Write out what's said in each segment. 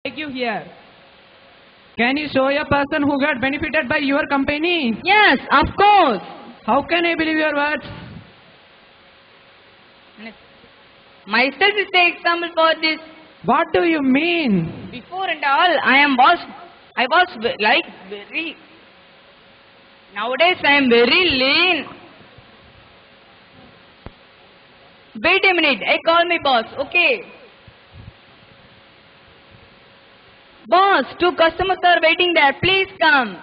Take you here. Can you show a person who got benefited by your company? Yes, of course. How can I believe your words? Myself is the example for this. What do you mean? Before and all, I was like very. Nowadays I am very lean. Wait a minute, I call my boss. Okay. Boss, 2 customers are waiting there. Please come.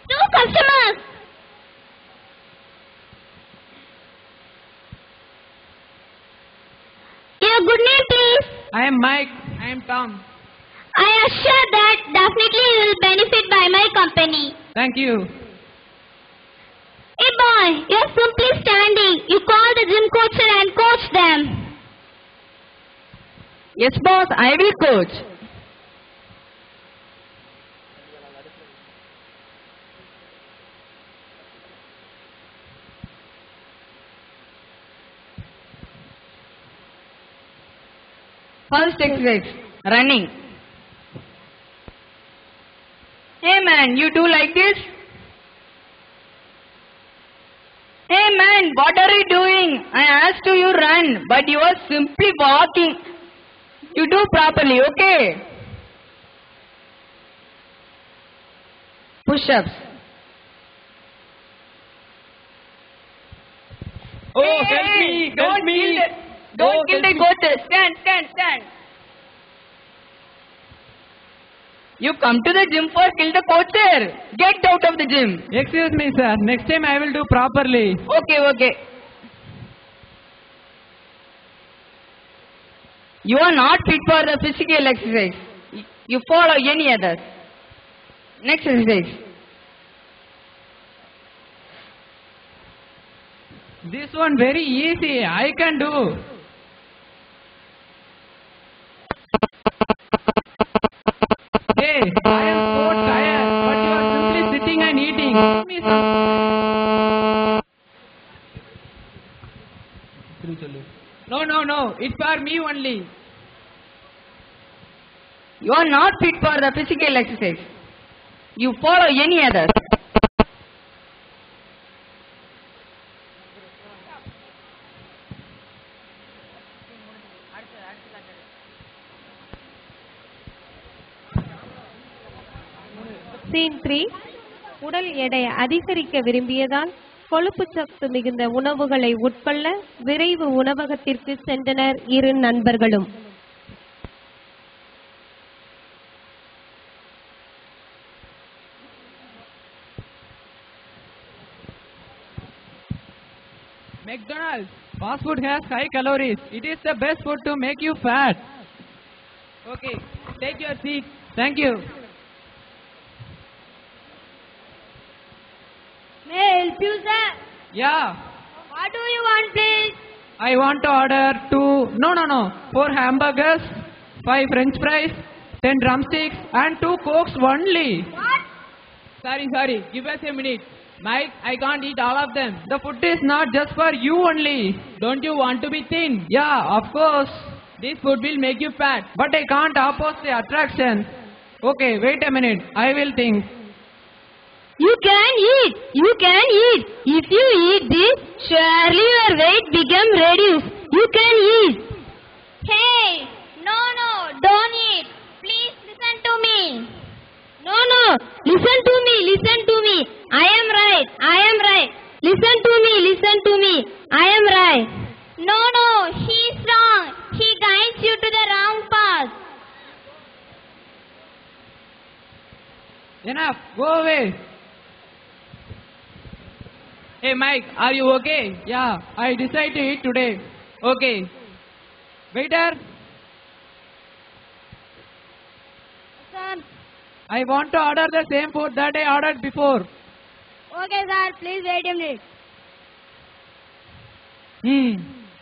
2 customers. Your good name, please. I am Mike. I am Tom. I assure that definitely you will benefit by my company. Thank you. Hey boy, you are simply standing. You call the gym coach and coach them. Yes, boss, I will coach. First exercise, running. Hey man, you do like this? Hey man, what are you doing? I asked you run, but you are simply walking. You do properly, okay? Push-ups. Oh, help me! Help me! Don't kill the coaches. Stand. You come to the gym for kill the coacher. Get out of the gym. Excuse me, sir. Next time I will do properly. Okay. You are not fit for the physical exercise. You follow any other. Next exercise. This one very easy. I can do. Hey, I am so tired, but you are simply sitting and eating. Give me some. No. It's for me only. You are not fit for the physical exercise. You follow any other. Scene 3. உடல் எடை அதிகரிக்க விரும்பியதால் கொழுப்பு சத்து மிகுந்த உணவுகளை உட்கொள்ள விரைவு உணவகத்திற்கு சென்றனர் 2 நண்பர்களும். McDonald's. Fast food has high calories. It is the best food to make you fat. Okay, take your seat. Thank you. May I help you, sir? Yeah. What do you want, please? I want to order 4 hamburgers, 5 french fries, 10 drumsticks and 2 cokes only. What? Sorry. Give us a minute. Mike, I can't eat all of them. The food is not just for you only. Don't you want to be thin? Yeah, of course. This food will make you fat. But I can't oppose the attraction. Okay, wait a minute. I will think. You can eat. If you eat this, surely your weight become reduced. You can eat. Hey, no, don't eat. Please listen to me. No, listen to me. I am right. Listen to me. I am right. No, he is wrong. He guides you to the wrong path. Enough. Go away. Hey Mike, are you okay? Yeah, I decided to eat today. Okay. Waiter, Sir. I want to order the same food that I ordered before. Okay, sir. Please wait a minute.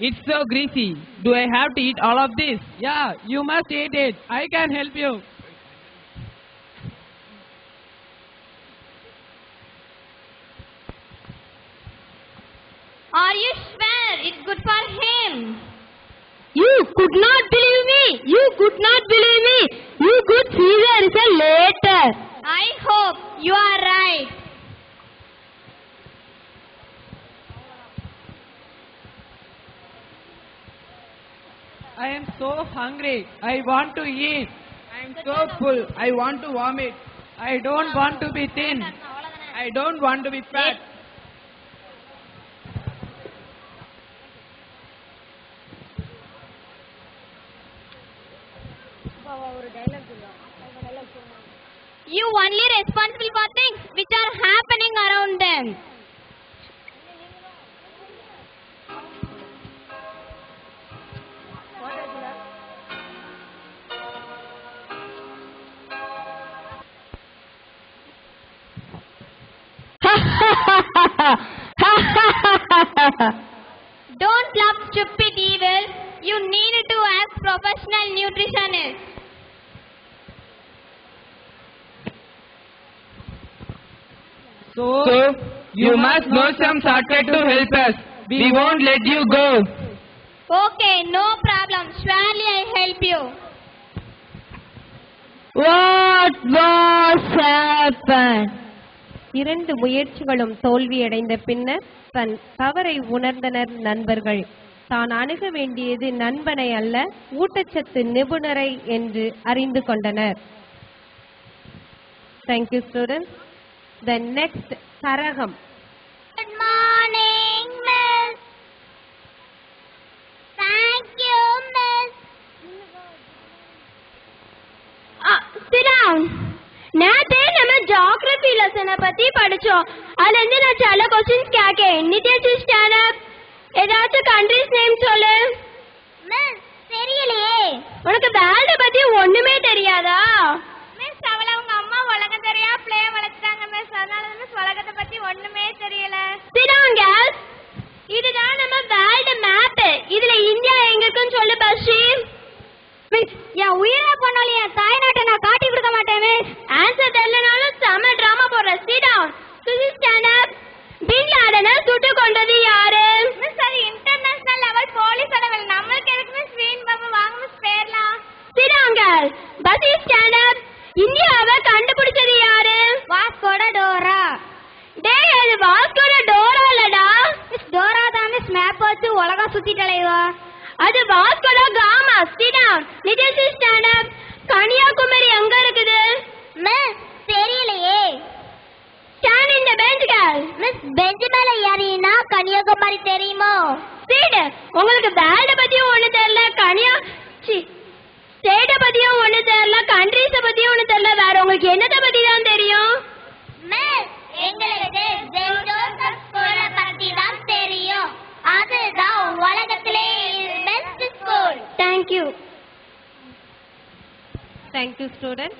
It's so greasy. Do I have to eat all of this? Yeah, you must eat it. I can help you. Are you sure it's good for him? You could not believe me. You could so hungry. I want to eat. I am so full. I want to vomit. I don't want to be thin. I don't want to be fat. You only responsible for things which are happening around them. Don't laugh, stupid evil. You need to ask professional nutritionist. So, you must know some shortcut to help us. We won't let you go. Okay, no problem. Surely I help you. What was happened? இரண்டு முயற்சிகளும் தோல்வியடைந்த பின்னர் தன் தவறை உணர்ந்தனர் நண்பர்கள். தான் அணுக வேண்டியது நண்பனை அல்ல, ஊட்டச்சத்து நிபுணரை என்று அறிந்து கொண்டனர். Thank you, students. The next Saragam. Good morning, miss. Thank you, miss. Sit down. நேத்தே நம்ம ஜியோகிராஃபி லெசனை பத்தி படிச்சோம். அதுல இருந்து நான் சில क्वेश्चंस கேட்கேன். Nithya stand up. ஏதாச்சும் கண்ட்ரிஸ் நேம் சொல்லு. மிஸ் தெரியலையே. உனக்கு வேர்ல்ட பத்தி ஒண்ணுமே தெரியாதா? மிஸ் அவள அவங்க அம்மா உலகம் தெரியா பிளே வளர்த்தாங்க மிஸ். அதனால மிஸ் உலகத்தை பத்தி ஒண்ணுமே தெரியல. Sit down, girls. இதுதான் நம்ம வேர்ல்ட் மேப். இதுல இந்தியா எங்க இருக்குன்னு சொல்லு பஷீர். மிஸ் என் உயிரை பண்ணாலும் என் தாய்நாட்டை நான் காட்டி கொடுக்க மாட்டேன் மிஸ். ஆன்சர் தெரியலனாலும் செம டிராமா போடுற. Sit down. Suchi stand up. Bin லாடனை சுட்டு கொண்டது யாரு? மிஸ் அது இன்டர்நேஷனல் லெவல் போலீஸ் லெவல். நமக்கு எதுக்கு மிஸ் வீண் பாபு வாங்க மிஸ் பேர்லாம். Sit down, girls. Basheer stand up. இந்தியாவை கண்டுபிடிச்சது யாரு? Vasco da Dora. டேய் அது வாஸ்கோட டோரா இல்லடா. மிஸ் டோரா தான் மிஸ் மேப் வச்சு உலகம் சுத்திட்டலைவா. அது Vasco da Gama. Sit down. Nithya stand up. Kanyakumari எங்க இருக்குது? மிஸ் தெரியலையே. Stand in the bench, girl. Miss bench மேல ஏறினா கன்னியாகுமரி தெரியுமோ? Sit. உங்களுக்கு வேர்ல்ட பத்தியும் ஒண்ணு தெரியல, ஸ்டேட்ட பத்தியும் ஒண்ணு தெரியல, கண்ட்ரீஸ பத்தியும் ஒண்ணு தெரியல, வேற உங்களுக்கு என்னத பத்தி தான் தெரியும்? மிஸ் எங்களுக்கு செயின்ட் ஜோசப் ஸ்கூலை பத்தி தான் தெரியும். அதுதான் உலகத்திலே best school. Thank you. Thank you, students.